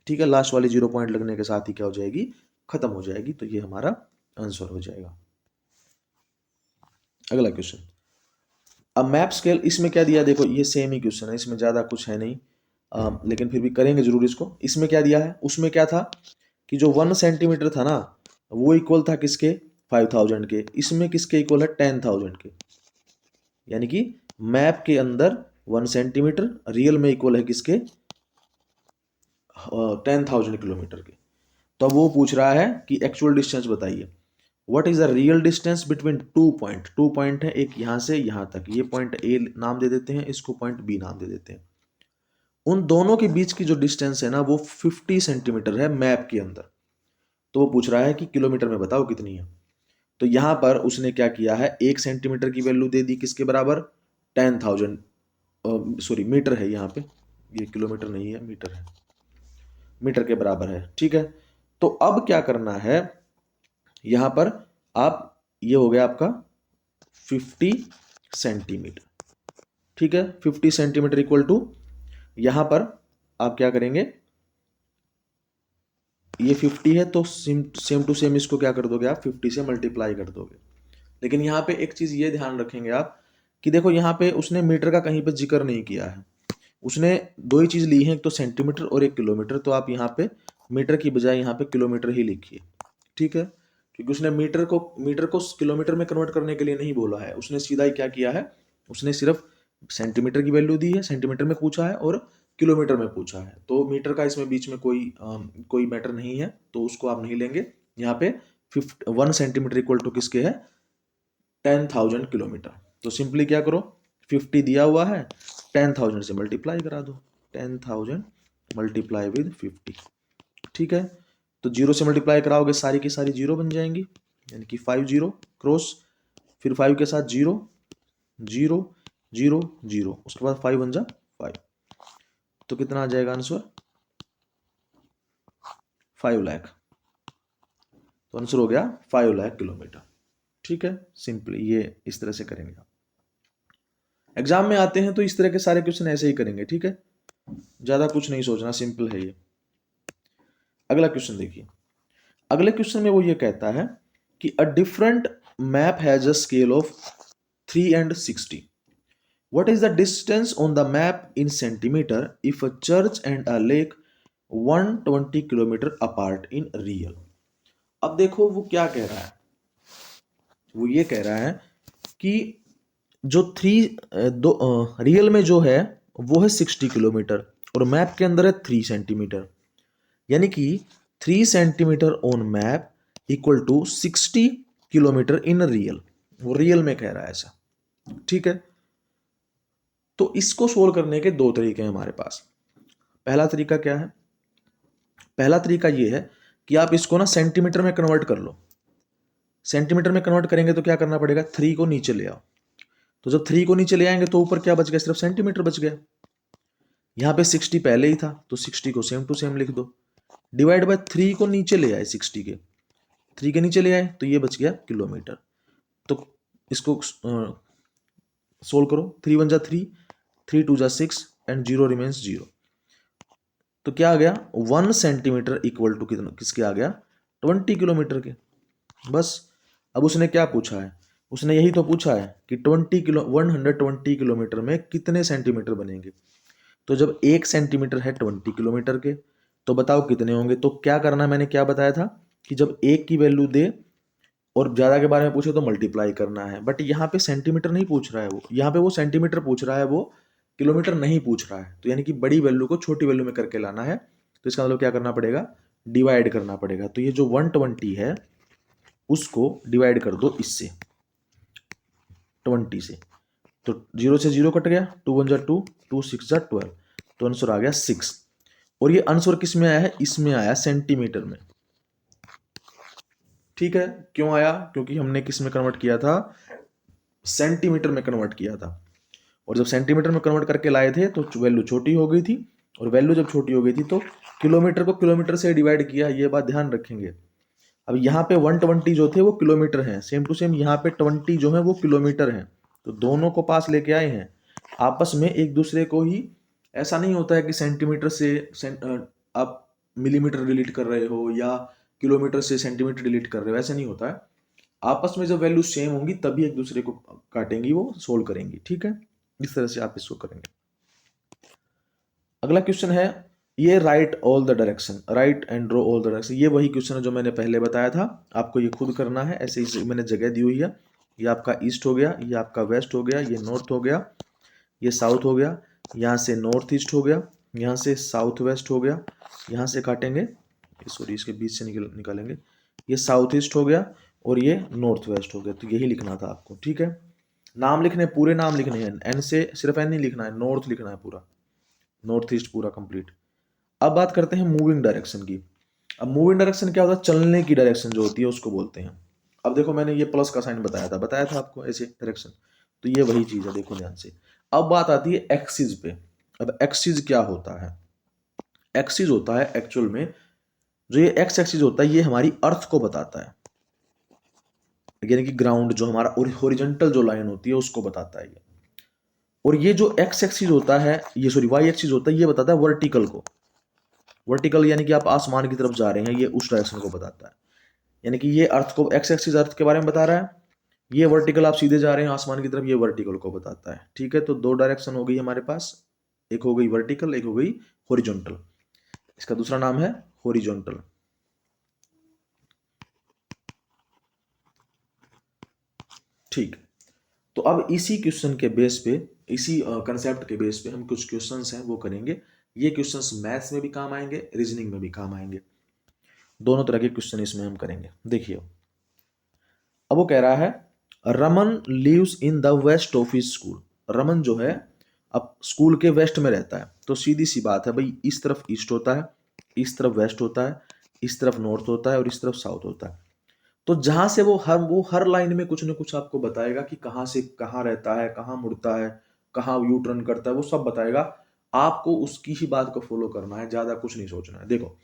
ठीक है। लास्ट वाली 0 पॉइंट लगने के साथ ही क्या हो जाएगी, खत्म हो जाएगी, तो ये हमारा आंसर हो जाएगा। अगला क्वेश्चन, अब मैप स्केल, इसमें क्या दिया, देखो ये सेम ही क्वेश्चन है, इसमें ज़्यादा कुछ है नहीं, लेकिन फिर भी करेंगे जरूर इसको। इसमें क्या दिया है, उसमें क्या था कि जो 1 सेंटीमीटर था ना, वो इक्वल था किसके, 5000 के। इसमें किसके इक्वल है, 10,000 के, यानी कि मैप के अंदर 1 सेंटीमीटर रियल में इक्वल है किसके, 10,000 किलोमीटर के। तो अब वो पूछ रहा है कि एक्चुअल डिस्टेंस बताइए, what is the real distance between two point. Two point है, एक यहाँ से यहाँ तक, ये पॉइंट ए नाम दे देते हैं, इसको पॉइंट बी नाम दे देते हैं। उन दोनों के बीच की जो डिस्टेंस है ना, वो 50 सेंटीमीटर है मैप के अंदर। तो वो पूछ रहा है कि किलोमीटर में बताओ कितनी है। तो यहाँ पर उसने क्या किया है, 1 सेंटीमीटर की वैल्यू दे दी किसके बराबर, 10,000, सॉरी मीटर है यहाँ पे, ये किलोमीटर नहीं है, मीटर है, मीटर के बराबर है, ठीक है। तो अब क्या करना है, यहाँ पर आप, ये हो गया आपका 50 सेंटीमीटर, ठीक है। 50 सेंटीमीटर इक्वल टू, यहां पर आप क्या करेंगे, ये 50 है तो सेम टू सेम इसको क्या कर दोगे आप, 50 से मल्टीप्लाई कर दोगे। लेकिन यहाँ पे एक चीज ये ध्यान रखेंगे आप कि देखो यहाँ पे उसने मीटर का कहीं पे जिक्र नहीं किया है, उसने दो ही चीज ली है, एक तो सेंटीमीटर और एक किलोमीटर। तो आप यहाँ पे मीटर की बजाय यहाँ पे किलोमीटर ही लिखिए, ठीक है, क्योंकि उसने मीटर को किलोमीटर में कन्वर्ट करने के लिए नहीं बोला है, उसने सीधा ही क्या किया है, उसने सिर्फ सेंटीमीटर की वैल्यू दी है, सेंटीमीटर में पूछा है और किलोमीटर में पूछा है। तो मीटर का इसमें बीच में कोई मैटर नहीं है, तो उसको आप नहीं लेंगे। यहाँ पे 1 सेंटीमीटर इक्वल टू किसके है, 10,000 किलोमीटर। तो सिंपली क्या करो, 50 दिया हुआ है, 10,000 से मल्टीप्लाई करा दो, 10,000 मल्टीप्लाई विद 50, ठीक है। तो 0 से मल्टीप्लाई कराओगे, सारी की सारी 0 बन जाएंगी, यानी कि 5 0 क्रॉस, फिर 5 के साथ 0 0 0 0, उसके बाद 5 बन जा 5, तो कितना आ जाएगा आंसर, 5 लाख। तो आंसर हो गया 5 लाख किलोमीटर, ठीक है। सिंपली ये इस तरह से करेंगे आप। एग्जाम में आते हैं तो इस तरह के सारे क्वेश्चन ऐसे ही करेंगे, ठीक है, ज्यादा कुछ नहीं सोचना, सिंपल है ये। अगला क्वेश्चन देखिए, अगले क्वेश्चन में वो ये कहता है कि a different map has a scale of 3 and 60. What is the distance on the map in centimeter if a church and a lake 120 kilometre apart in real? अब देखो वो क्या कह रहा है, वो ये कह रहा है कि जो रियल में जो है वो है 60 किलोमीटर और मैप के अंदर है 3 सेंटीमीटर, यानी कि 3 centimetre on map equal to 60 kilometre in real. वो रियल में कह रहा है ऐसा, ठीक है। तो इसको सोल्व करने के दो तरीके हैं हमारे पास। पहला तरीका क्या है, पहला तरीका ये है कि आप इसको ना सेंटीमीटर में कन्वर्ट कर लो। सेंटीमीटर में कन्वर्ट करेंगे तो क्या करना पड़ेगा, 3 को नीचे ले आओ। तो जब 3 को नीचे ले आएंगे तो ऊपर क्या बच गया, सिर्फ सेंटीमीटर बच गया। यहाँ पे 60 पहले ही था तो 60 को सेम टू सेम लिख दो, डिवाइड बाय 3 को नीचे ले आए, 60 के 3 के नीचे ले आए तो ये बच गया किलोमीटर। तो इसको सोल्व करो, 3 1 जा 3, 3 2 जा 6 एंड 0 रिमेन्स 0। तो क्या आ गया, 1 सेंटीमीटर इक्वल टू कितना, किसके आ गया, 20 किलोमीटर के। बस अब उसने क्या पूछा है, उसने यही तो पूछा है कि 120 किलोमीटर में कितने सेंटीमीटर बनेंगे। तो जब 1 सेंटीमीटर है 20 किलोमीटर के, तो बताओ कितने होंगे। तो क्या करना है, मैंने क्या बताया था कि जब एक की वैल्यू दे और ज़्यादा के बारे में पूछे तो मल्टीप्लाई करना है। बट यहाँ पे सेंटीमीटर नहीं पूछ रहा है वो, यहाँ पे वो सेंटीमीटर पूछ रहा है, वो किलोमीटर नहीं पूछ रहा है। तो यानी कि बड़ी वैल्यू को छोटी वैल्यू में करके लाना है। तो इसका मतलब क्या करना पड़ेगा, डिवाइड करना पड़ेगा। तो ये जो 120 है उसको डिवाइड कर दो इससे, 20 से। तो 0 से 0 कट गया, 2 1 जा 2, 2 6 जा 12, तो आंसर आ गया 6। और ये आंसर किस में आया है, इसमें आया सेंटीमीटर में। ठीक है, क्यों आया, क्योंकि हमने किस में कन्वर्ट किया था, सेंटीमीटर में कन्वर्ट किया था। और जब सेंटीमीटर में कन्वर्ट करके लाए थे तो वैल्यू छोटी हो गई थी, और वैल्यू जब छोटी हो गई थी तो किलोमीटर को किलोमीटर से डिवाइड किया, ये बात ध्यान रखेंगे। अब यहाँ पे 120 जो थे वो किलोमीटर हैं, सेम टू सेम यहाँ पे 20 जो है वो किलोमीटर हैं। तो दोनों को पास लेके आए हैं आपस में एक दूसरे को ही। ऐसा नहीं होता है कि सेंटीमीटर से आप मिलीमीटर डिलीट कर रहे हो या किलोमीटर से सेंटीमीटर डिलीट कर रहे हो, ऐसा नहीं होता है। आपस में जब वैल्यू सेम होंगी तभी एक दूसरे को काटेंगी, वो सोल्व करेंगी। ठीक है, इस तरह से आप इसको करेंगे। अगला क्वेश्चन है, ये right all the direction, right and draw all the direction. ये वही क्वेश्चन है जो मैंने पहले बताया था, आपको ये खुद करना है। ऐसे ही मैंने जगह दी हुई है, ये आपका ईस्ट हो गया, ये आपका वेस्ट हो गया, ये नॉर्थ हो गया, ये साउथ हो गया, यहाँ से नॉर्थ ईस्ट हो गया, यहाँ से साउथ वेस्ट हो गया, यहाँ से काटेंगे, सॉरी इसके बीच से निकालेंगे, ये साउथ ईस्ट हो गया और ये नॉर्थ वेस्ट हो गया। तो यही लिखना था आपको। ठीक है, नाम लिखने, पूरे नाम लिखने हैं, एन से सिर्फ एन नहीं लिखना है, नॉर्थ लिखना है पूरा, नॉर्थ ईस्ट पूरा कंप्लीट। अब बात करते हैं मूविंग डायरेक्शन की। अब मूविंग डायरेक्शन क्या होता है, चलने की डायरेक्शन जो होती है उसको बोलते हैं। अब देखो मैंने ये प्लस का साइन बताया था आपको, ऐसे डायरेक्शन। तो ये वही चीज है, देखो ध्यान से। अब बात आती है एक्सिस पे। अब एक्सिस क्या होता है, एक्सिस होता है एक्चुअल में, जो ये एक्स एक्सिस होता है ये हमारी अर्थ को बताता है, यानी कि ग्राउंड जो हमारा हॉरिजॉन्टल जो लाइन होती है उसको बताता है ये। और ये जो एक्स एक्सिस होता है, ये सॉरी वाई एक्सिस होता है, ये बताता है वर्टिकल को। वर्टिकल यानी कि आप आसमान की तरफ जा रहे हैं, ये उस डायरेक्शन को बताता है। यानी कि ये अर्थ को, एक्स एक्सिस अर्थ के बारे में बता रहा है, ये वर्टिकल आप सीधे जा रहे हैं आसमान की तरफ, ये वर्टिकल को बताता है। ठीक है, तो दो डायरेक्शन हो गई हमारे पास, एक हो गई वर्टिकल, एक हो गई हॉरिजॉन्टल। इसका दूसरा नाम है हॉरिजॉन्टल। ठीक, तो अब इसी क्वेश्चन के बेस पे, इसी कंसेप्ट के बेस पे हम कुछ क्वेश्चंस हैं वो करेंगे। ये क्वेश्चंस मैथ्स में भी काम आएंगे, रीजनिंग में भी काम आएंगे, दोनों तरह के क्वेश्चन इसमें हम करेंगे। देखिए, अब वो कह रहा है Raman lives in the west of his school. Raman जो है अब स्कूल के वेस्ट में रहता है। तो सीधी सी बात है भाई, इस तरफ ईस्ट होता है, इस तरफ वेस्ट होता है, इस तरफ नॉर्थ होता है और इस तरफ साउथ होता है। तो जहां से वो हर लाइन में कुछ ना कुछ आपको बताएगा कि कहाँ से कहाँ रहता है, कहाँ मुड़ता है, कहाँ यू टर्न करता है, वो सब बताएगा। आपको उसकी ही बात को फॉलो करना है, ज्यादा कुछ नहीं सोचना है। देखो,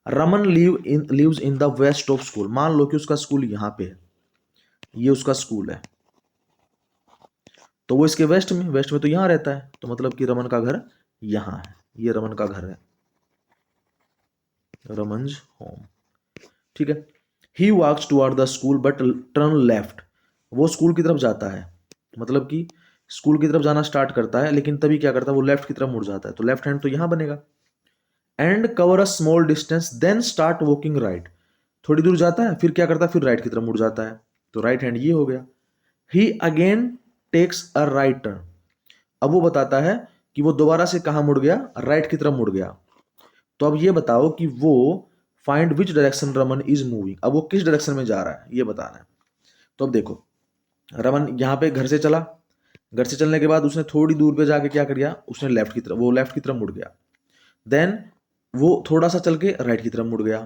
Raman lives in the west of school. मान लो कि उसका स्कूल यहाँ पे है, ये उसका स्कूल है, तो वो इसके वेस्ट में तो यहाँ रहता है, तो मतलब कि रमन का घर यहाँ है, ये रमन का घर है, रमन्स होम। ठीक है, he walks toward the school but turn left. वो स्कूल की तरफ जाता है, मतलब कि स्कूल की तरफ जाना स्टार्ट करता है, लेकिन तभी क्या करता है, वो लेफ्ट की तरफ मुड़ जाता है। तो लेफ्ट हैंड तो यहां बनेगा। And cover a small distance then start walking right. थोड़ी दूर जाता है, फिर क्या करता है, फिर राइट की तरफ मुड़ जाता है। तो राइट हैंड ये हो गया। He again takes a right turn. अब वो बताता है कि वो दोबारा से कहां मुड़ गया, राइट की तरफ मुड़ गया। तो अब ये बताओ कि वो find which direction Raman is moving. अब वो किस डायरेक्शन में जा रहा है ये बताना है। तो अब देखो, रमन यहाँ पे घर से चला, घर से चलने के बाद उसने थोड़ी दूर पे जाके क्या कर दिया, उसने लेफ्ट की तरफ, वो लेफ्ट की तरफ मुड़ गया। देन वो थोड़ा सा चल के राइट की तरफ मुड़ गया,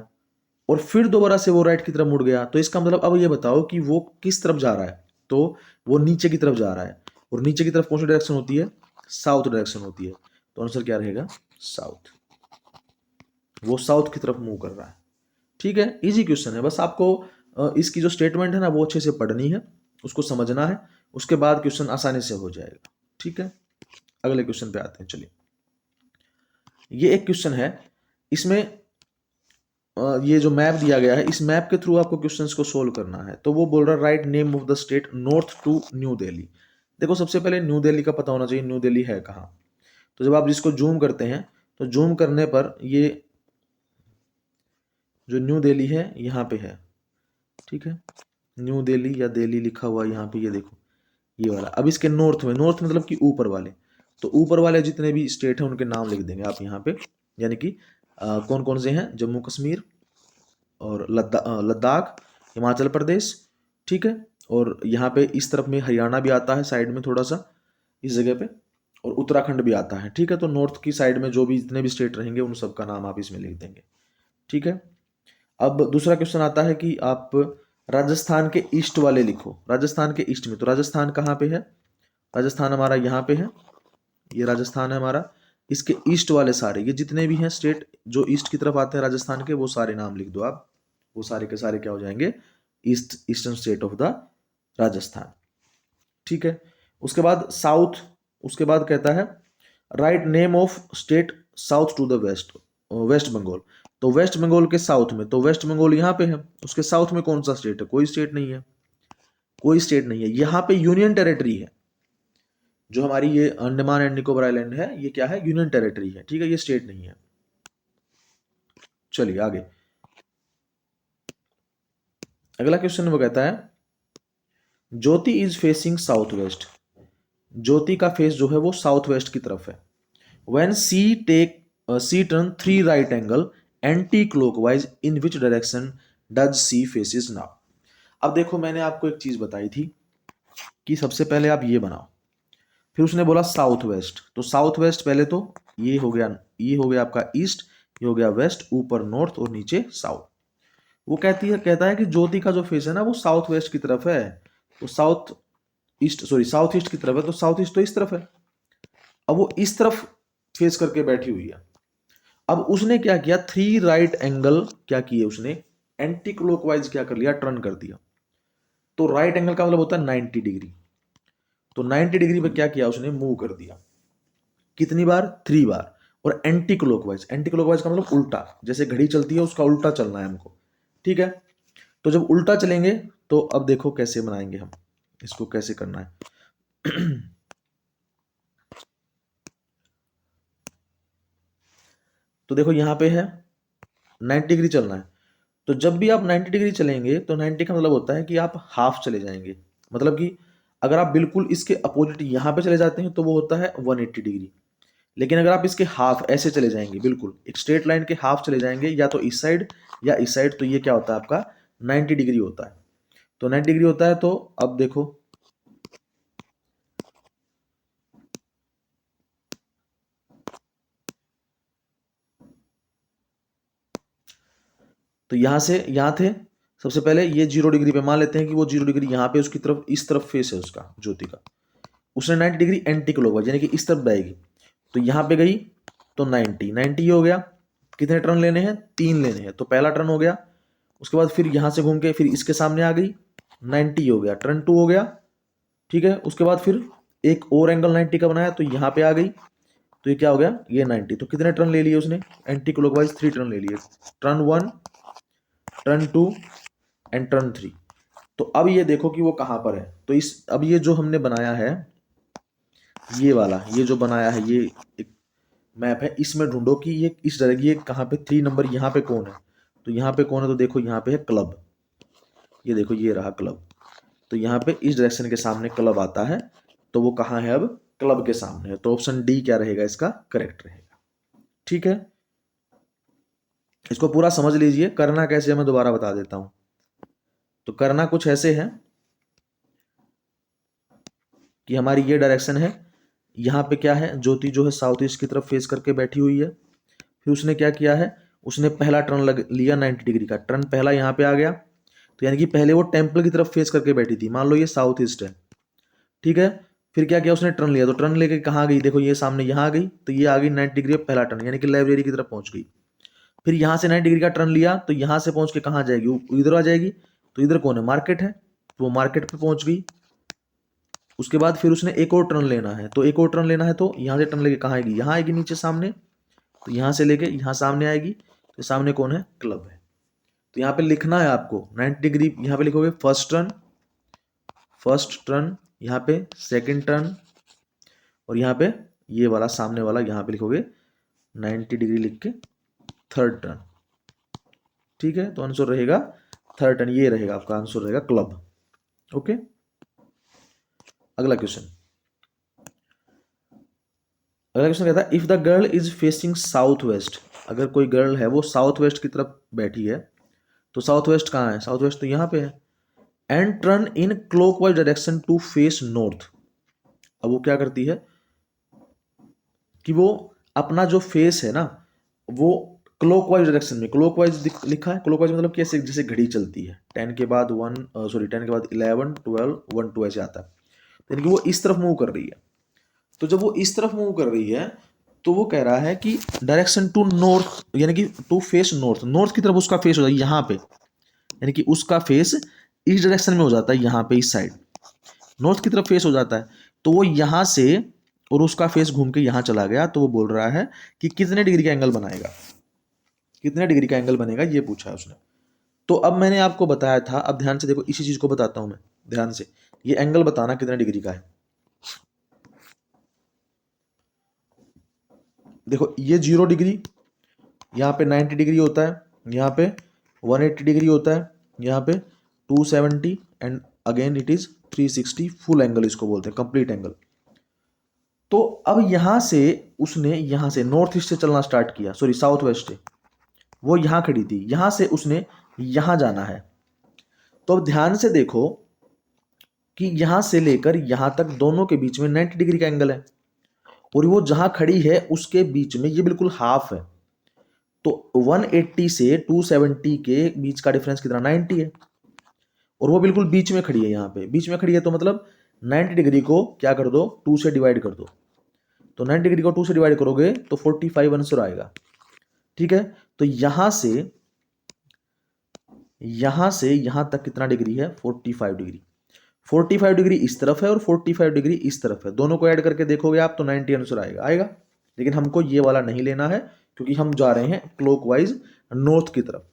और फिर दोबारा से वो राइट की तरफ मुड़ गया। तो इसका मतलब अब ये बताओ कि वो किस तरफ जा रहा है। तो वो नीचे की तरफ जा रहा है, और नीचे की तरफ कौन सी डायरेक्शन होती है, साउथ डायरेक्शन होती है। तो आंसर क्या रहेगा, साउथ। वो साउथ की तरफ मूव कर रहा है। ठीक है, इजी क्वेश्चन है, बस आपको इसकी जो स्टेटमेंट है ना वो अच्छे से पढ़नी है, उसको समझना है, उसके बाद क्वेश्चन आसानी से हो जाएगा। ठीक है, अगले क्वेश्चन पे आते हैं। चलिए, ये एक क्वेश्चन है, इसमें ये जो मैप दिया गया है, इस मैप के थ्रू आपको क्वेश्चंस को सोल्व करना है। तो वो बोल रहा है right name of the state north to New Delhi. देखो सबसे पहले न्यू दिल्ली का पता होना चाहिए, न्यू दिल्ली है कहाँ। तो जब आप जिसको जूम करते हैं तो जूम करने पर ये जो न्यू दिल्ली है यहाँ पे है, ठीक है, न्यू दिल्ली या दिल्ली लिखा हुआ यहाँ पे, ये देखो ये वाला। अब इसके नॉर्थ में, नॉर्थ मतलब कि ऊपर वाले, तो ऊपर वाले जितने भी स्टेट हैं उनके नाम लिख देंगे आप यहाँ पे, यानी कि कौन कौन से हैं, जम्मू कश्मीर और लद्दाख, हिमाचल प्रदेश, ठीक है। और यहाँ पे इस तरफ में हरियाणा भी आता है साइड में थोड़ा सा इस जगह पे, और उत्तराखंड भी आता है, ठीक है। तो नॉर्थ की साइड में जो भी जितने भी स्टेट रहेंगे उन सब का नाम आप इसमें लिख देंगे, ठीक है। अब दूसरा क्वेश्चन आता है कि आप राजस्थान के ईस्ट वाले लिखो। राजस्थान के ईस्ट में, तो राजस्थान कहाँ पे है, राजस्थान हमारा यहाँ पे है, ये राजस्थान है हमारा। इसके ईस्ट वाले सारे, ये जितने भी हैं स्टेट जो ईस्ट की तरफ आते हैं राजस्थान के, वो सारे नाम लिख दो आप। वो सारे के सारे क्या हो जाएंगे, eastern state of the Rajasthan, ठीक है। उसके बाद साउथ, उसके बाद कहता है right name of state south to the west, West Bengal. तो वेस्ट बंगाल के साउथ में, तो वेस्ट बंगाल यहाँ पे है, उसके साउथ में कौन सा स्टेट है, कोई स्टेट नहीं है, कोई स्टेट नहीं है। यहाँ पे यूनियन टेरिटरी है, जो हमारी ये अंडमान एंड निकोबार आइलैंड है, ये क्या है, यूनियन टेरिटरी है, ठीक है, ये स्टेट नहीं है। चलिए आगे, अगला क्वेश्चन वो कहता है ज्योति इज फेसिंग साउथ वेस्ट। ज्योति का फेस जो है वो साउथ वेस्ट की तरफ है। When C turn 3 right angle anti clockwise in which direction does C faces now. अब देखो मैंने आपको एक चीज बताई थी कि सबसे पहले आप ये बनाओ, फिर उसने बोला साउथ वेस्ट, तो साउथ वेस्ट पहले तो ये हो गया, ये हो गया आपका ईस्ट, ये हो गया वेस्ट, ऊपर नॉर्थ और नीचे साउथ। वो कहता है कि ज्योति का जो फेस है ना वो साउथ वेस्ट की तरफ है, तो साउथ ईस्ट की तरफ है, तो साउथ ईस्ट तो इस तरफ है। अब वो इस तरफ फेस करके बैठी हुई है। अब उसने क्या किया, 3 राइट एंगल क्या किए उसने, एंटी क्लॉकवाइज क्या कर लिया, टर्न कर दिया। तो राइट एंगल का मतलब होता है 90 डिग्री, तो 90 डिग्री पे क्या किया उसने, मूव कर दिया। कितनी बार, 3 बार। और एंटी क्लॉकवाइज, एंटी क्लॉकवाइज का मतलब उल्टा, जैसे घड़ी चलती है उसका उल्टा चलना है हमको, ठीक है। तो जब उल्टा चलेंगे तो अब देखो कैसे बनाएंगे हम इसको, कैसे करना है। तो देखो यहाँ पे है 90 डिग्री चलना है, तो जब भी आप 90 डिग्री चलेंगे तो 90 का मतलब होता है कि आप हाफ चले जाएंगे। मतलब कि अगर आप बिल्कुल इसके अपोजिट यहाँ पे चले जाते हैं तो वो होता है 180 डिग्री। लेकिन अगर आप इसके हाफ ऐसे चले जाएंगे, बिल्कुल एक स्ट्रेट लाइन के हाफ चले जाएंगे, या तो इस साइड या इस साइड, तो ये क्या होता है आपका 90 डिग्री होता है। तो 90 डिग्री होता है, तो अब देखो तो यहां से यहां थे, सबसे पहले ये 0 डिग्री पे मान लेते हैं कि वो 0 डिग्री यहाँ पे उसकी तरफ, इस तरफ फेस है उसका ज्योति का। उसने 90 डिग्री एंटी क्लॉकवाइज यानी कि इस तरफ जाएगी, तो यहाँ पे गई तो 90 हो गया। कितने टर्न लेने हैं, 3 लेने हैं, तो पहला टर्न हो गया। उसके बाद फिर यहाँ से घूम के फिर इसके सामने आ गई, 90 हो गया, टर्न 2 हो गया, ठीक है। उसके बाद फिर एक और एंगल 90 का बनाया, तो यहाँ पे आ गई, तो ये क्या हो गया, ये 90। तो कितने टर्न ले लिए उसने एंटी क्लॉकवाइज, 3 टर्न ले लिए, टर्न 1, टर्न 2 एंड टर्न 3। तो अब ये देखो कि वो कहाँ पर है। तो इस अब ये जो हमने बनाया है, ये वाला, ये जो बनाया है, ये एक मैप है, इसमें ढूंढो कि ये इस जगह ये कहाँ पे 3 नंबर यहाँ पे कौन है। तो यहाँ पे कौन है, तो देखो यहाँ पे है क्लब, ये देखो ये रहा क्लब। तो यहाँ पे इस डायरेक्शन के सामने क्लब आता है, तो वो कहाँ है, अब क्लब के सामने है। तो ऑप्शन डी क्या रहेगा इसका करेक्ट रहेगा, ठीक है। इसको पूरा समझ लीजिए, करना कैसे है मैं दोबारा बता देता हूं। तो करना कुछ ऐसे है कि हमारी ये डायरेक्शन है, यहाँ पे क्या है, ज्योति जो है साउथ ईस्ट की तरफ फेस करके बैठी हुई है। फिर उसने क्या किया है, उसने पहला टर्न लिया 90 डिग्री का, टर्न पहला यहाँ पे आ गया। तो यानी कि पहले वो टेम्पल की तरफ फेस करके बैठी थी, मान लो ये साउथ ईस्ट है, ठीक है। फिर क्या किया उसने, टर्न लिया, तो टर्न लेके कहाँ गई, देखो ये सामने यहाँ आ गई, तो ये आ गई 90 डिग्री पहला टर्न, यानी कि लाइब्रेरी की तरफ पहुंच गई। फिर यहाँ से 90 डिग्री का टर्न लिया, तो यहाँ से पहुंच के कहाँ जाएगी, इधर आ जाएगी। तो इधर कौन है, मार्केट है, तो वो मार्केट पे पहुंच गई। उसके बाद फिर उसने एक और टर्न लेना है, तो एक और टर्न लेना है, तो यहाँ से टर्न लेके कहाँ आएगी, यहाँ आएगी नीचे सामने, तो यहाँ से लेके यहाँ सामने आएगी, तो सामने कौन है, क्लब है। तो यहाँ पे लिखना है आपको 90 डिग्री, यहाँ पे लिखोगे फर्स्ट टर्न, यहाँ पे सेकंड टर्न, और यहाँ पे ये वाला सामने वाला यहाँ पे लिखोगे 90 डिग्री लिख के थर्ड टर्न। ठीक है, तो आंसर रहेगा थर्ड टर्न, ये रहेगा आपका आंसर, रहेगा क्लब। ओके, अगला क्वेश्चन कहता है if the girl is facing south west, अगर कोई गर्ल है वो साउथ वेस्ट की तरफ बैठी है, तो साउथ वेस्ट कहाँ है, साउथ वेस्ट तो यहाँ पे है, and turn in clockwise direction to face north. अब वो क्या करती है कि वो अपना जो फेस है ना वो क्लॉकवाइज डायरेक्शन में, क्लॉकवाइज लिखा है, क्लॉकवाइज मतलब कैसे, जैसे घड़ी चलती है 10 के बाद 11 12 1 2 ऐसे आता है, यानी कि वो इस तरफ मूव कर रही है। तो जब वो इस तरफ मूव कर रही है तो वो कह रहा है कि डायरेक्शन टू नॉर्थ, यानी कि टू फेस नॉर्थ, नॉर्थ की तरफ उसका फेस हो जाए यहाँ पे, यानी कि उसका फेस इस डायरेक्शन में हो जाता है, यहाँ पे इस साइड नॉर्थ की तरफ फेस हो जाता है। तो वो यहाँ से और उसका फेस घूम के यहाँ चला गया, तो वो बोल रहा है कि कितने डिग्री का एंगल बनाएगा, कितने डिग्री का एंगल बनेगा, ये पूछा है उसने। तो अब मैंने आपको बताया था, अब ध्यान से देखो, इसी चीज को बताता हूं मैं, ध्यान से, ये एंगल बताना कितने डिग्री का है। देखो ये 0 डिग्री, यहाँ पे 90 डिग्री होता है, यहाँ पे 180 डिग्री होता है, यहाँ पे 270 and again it is 360, full angle इसको बोलते हैं, कंप्लीट एंगल। तो अब यहां से उसने, यहां से नॉर्थ ईस्ट से चलना स्टार्ट किया, सॉरी साउथ वेस्ट से, वो यहां खड़ी थी, यहां से उसने यहां जाना है। तो अब ध्यान से देखो कि यहां से लेकर यहां तक दोनों के बीच में 90 डिग्री का एंगल है, और वो जहां खड़ी है उसके बीच में ये बिल्कुल हाफ है। तो 180 से 270 के बीच का डिफरेंस कितना, 90 है, और वो बिल्कुल बीच में खड़ी है, यहाँ पे बीच में खड़ी है, तो मतलब 90 डिग्री को क्या कर दो, 2 से डिवाइड कर दो। तो 90 डिग्री को 2 से डिवाइड करोगे तो 45 आंसर आएगा। ठीक है, तो यहां से यहां तक कितना डिग्री है, 45 डिग्री। 45 डिग्री इस तरफ है और 45 डिग्री इस तरफ है, दोनों को ऐड करके देखोगे आप तो 90 आंसर आएगा। लेकिन हमको ये वाला नहीं लेना है क्योंकि हम जा रहे हैं क्लॉकवाइज नॉर्थ की तरफ।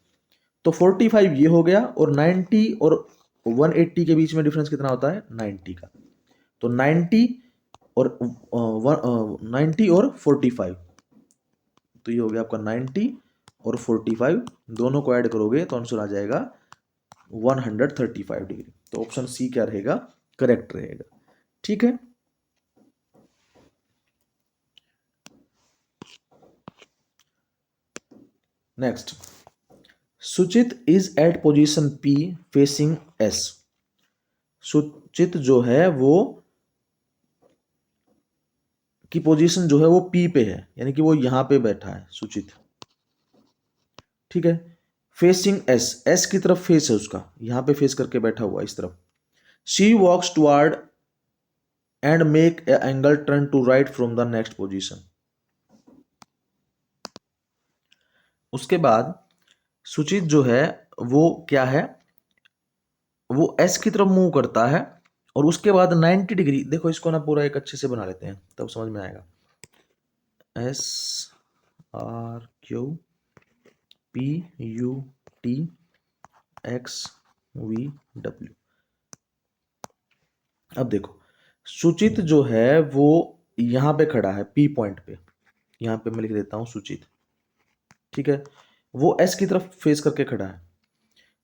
तो 45 ये हो गया, और 90 और 180 के बीच में डिफरेंस कितना होता है, 90 का। तो 90 और 45, तो ये हो गया आपका 90 और 45, दोनों को ऐड करोगे तो आंसर आ जाएगा 135 डिग्री। तो ऑप्शन सी क्या रहेगा, करेक्ट रहेगा। ठीक है, next, Suchit is at position P facing S. Suchit जो है वो की पोजीशन जो है वो पी पे है, यानी कि वो यहां पे बैठा है सुचित। ठीक है, फेसिंग एस, एस की तरफ फेस है उसका, यहां पे फेस करके बैठा हुआ इस तरफ। She walks toward and make a angle turn to right from the next position. उसके बाद सुचित जो है वो क्या है, वो एस की तरफ मूव करता है, और उसके बाद 90 डिग्री, देखो इसको ना पूरा एक अच्छे से बना लेते हैं तब समझ में आएगा। S R Q P U T x V W. अब देखो सुचित जो है वो यहां पे खड़ा है पी पॉइंट पे, यहां पे मैं लिख देता हूं सुचित। ठीक है, वो एस की तरफ फेस करके खड़ा है,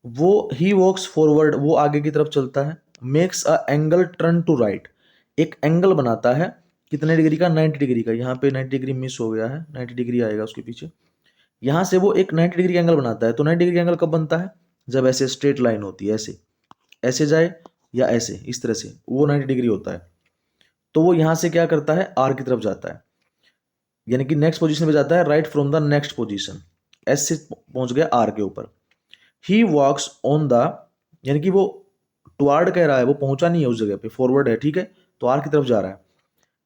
वो ही वॉक्स फॉरवर्ड, वो आगे की तरफ चलता है, makes a angle turn to right, एक एंगल बनाता है कितने डिग्री का, 90 डिग्री का। यहाँ पे 90 डिग्री मिस हो गया है, 90 डिग्री आएगा उसके पीछे। यहाँ से वो एक 90 डिग्री एंगल बनाता है। तो 90 डिग्री एंगल कब बनता है, जब ऐसे स्ट्रेट लाइन होती है, ऐसे ऐसे जाए या ऐसे, इस तरह से, वो 90 डिग्री होता है। तो वो यहाँ से क्या करता है, आर की तरफ जाता है, यानी कि नेक्स्ट पोजीशन पे जाता है, right from the next position, S से पहुंच गया आर के ऊपर। ही वॉक्स ऑन द, यानी कि वो टुवार्ड कह रहा है, वो पहुंचा नहीं है उस जगह पे, फॉरवर्ड है, ठीक है, तो आर की तरफ जा रहा है।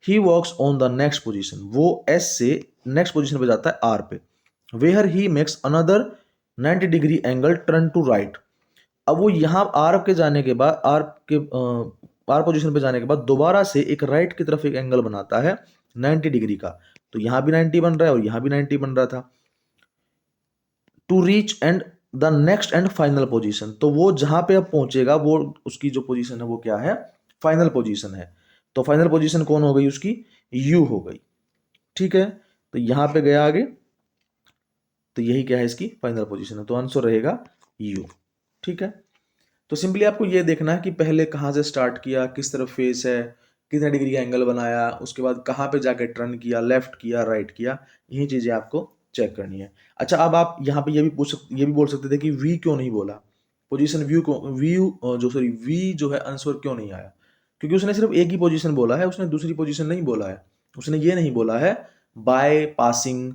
He walks on the next position, वो एस से नेक्स्ट पोजीशन पे जाता है आर पे, where he makes another 90 degree angle turn to right. अब वो यहां आर के जाने के बाद, आर पोजीशन पे जाने के बाद दोबारा से एक राइट की तरफ एक एंगल बनाता है 90 डिग्री का, तो यहाँ भी 90 बन रहा है और यहाँ भी 90 बन रहा था। To reach and the next and final position, तो वो जहां पे अब पहुंचेगा वो उसकी जो पोजीशन है वो क्या है, फाइनल पोजीशन है। तो फाइनल पोजीशन कौन हो गई उसकी, यू हो गई। ठीक है, तो यहां पे गया आगे, तो यही क्या है इसकी फाइनल पोजीशन है, तो आंसर रहेगा यू। ठीक है, तो सिंपली आपको ये देखना है कि पहले कहाँ से स्टार्ट किया, किस तरफ फेस है, कितने डिग्री का एंगल बनाया, उसके बाद कहाँ पे जाके टर्न किया, लेफ्ट किया, राइट किया, यही चीजें आपको चेक करनी है। अच्छा, अब आप यहाँ पे ये भी बोल सकते थे कि वी क्यों नहीं बोला, पोजीशन व्यू को वी जो है आंसर क्यों नहीं आया, क्योंकि उसने सिर्फ एक ही पोजीशन बोला है, उसने दूसरी पोजीशन नहीं बोला है। उसने ये नहीं बोला है by passing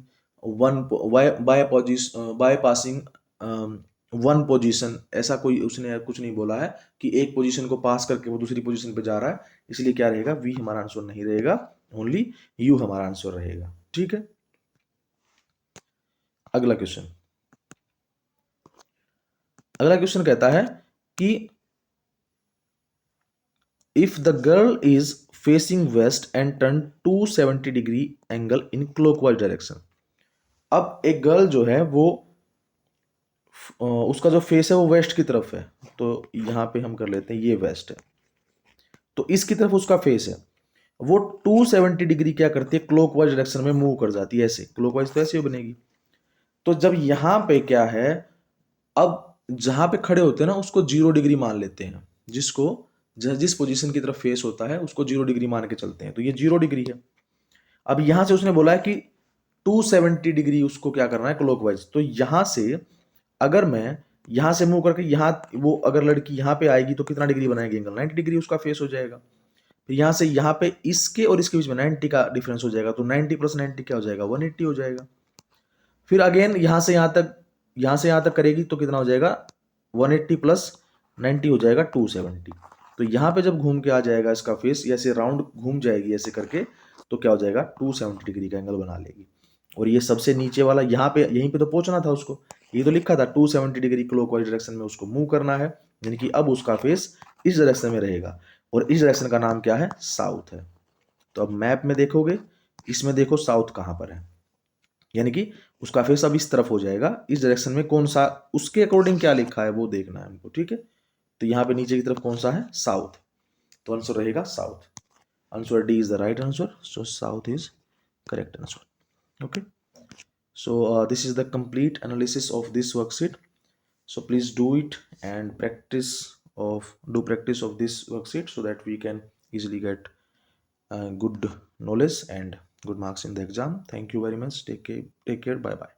by passing one position, ऐसा कोई उसने कुछ नहीं बोला है कि एक पोजीशन को पास करके वो दूसरी पोजीशन पे जा रहा है। इसलिए क्या रहेगा, वी हमारा आंसर नहीं रहेगा, ओनली यू हमारा आंसर रहेगा। ठीक है, अगला क्वेश्चन। अगला क्वेश्चन कहता है कि if the girl is facing west and turn 270 degree angle in clockwise direction. अब एक गर्ल जो है वो उसका जो फेस है वो वेस्ट की तरफ है, तो यहां पे हम कर लेते हैं ये वेस्ट है, तो इसकी तरफ उसका फेस है, वो 270 डिग्री क्या करती है, क्लॉकवाइज डायरेक्शन में मूव कर जाती है, ऐसे क्लॉकवाइज तो ऐसे ही बनेगी। तो जब यहां पे क्या है, अब जहां पे खड़े होते हैं ना उसको 0 डिग्री मान लेते हैं, जिसको जिस पोजीशन की तरफ फेस होता है उसको 0 डिग्री मान के चलते हैं, तो ये 0 डिग्री है। अब यहां से उसने बोला है कि 270 डिग्री उसको क्या करना है क्लॉकवाइज, तो यहां से अगर मैं यहां से मूव करके यहाँ, वो अगर लड़की यहाँ पे आएगी तो कितना डिग्री बनाएगी एंगल, 90 डिग्री उसका फेस हो जाएगा। फिर यहाँ से यहाँ पे इसके और इसके बीच में 90 का डिफरेंस हो जाएगा, तो 90 प्लस 90 क्या हो जाएगा, 180 हो जाएगा। फिर अगेन यहाँ से यहाँ तक करेगी तो कितना हो जाएगा, 180 प्लस 90 हो जाएगा 270। तो यहाँ पे जब घूम के आ जाएगा इसका फेस, ऐसे राउंड घूम जाएगी ऐसे करके, तो क्या हो जाएगा 270 डिग्री का एंगल बना लेगी। और ये सबसे नीचे वाला यहाँ पे, यहीं पे तो पहुंचना था उसको, ये तो लिखा था 270 डिग्री क्लॉकवाइज डायरेक्शन में उसको मूव करना है, यानी कि अब उसका फेस इस डायरेक्शन में रहेगा, और इस डायरेक्शन का नाम क्या है, साउथ है। तो अब मैप में देखोगे, इसमें देखो साउथ कहाँ पर है, यानी कि उसका फेस अब इस तरफ हो जाएगा, इस डायरेक्शन में कौन सा, उसके अकॉर्डिंग क्या लिखा है वो देखना है हमको। ठीक है, तो यहाँ पे नीचे की तरफ कौन सा है, साउथ, तो आंसर रहेगा south. Answer D is the right answer, so south is correct answer. Okay, so this is the complete analysis of this worksheet, so please do it and practice of this worksheet so that we can easily get good knowledge and good marks in the exam. Thank you very much, take care, bye bye.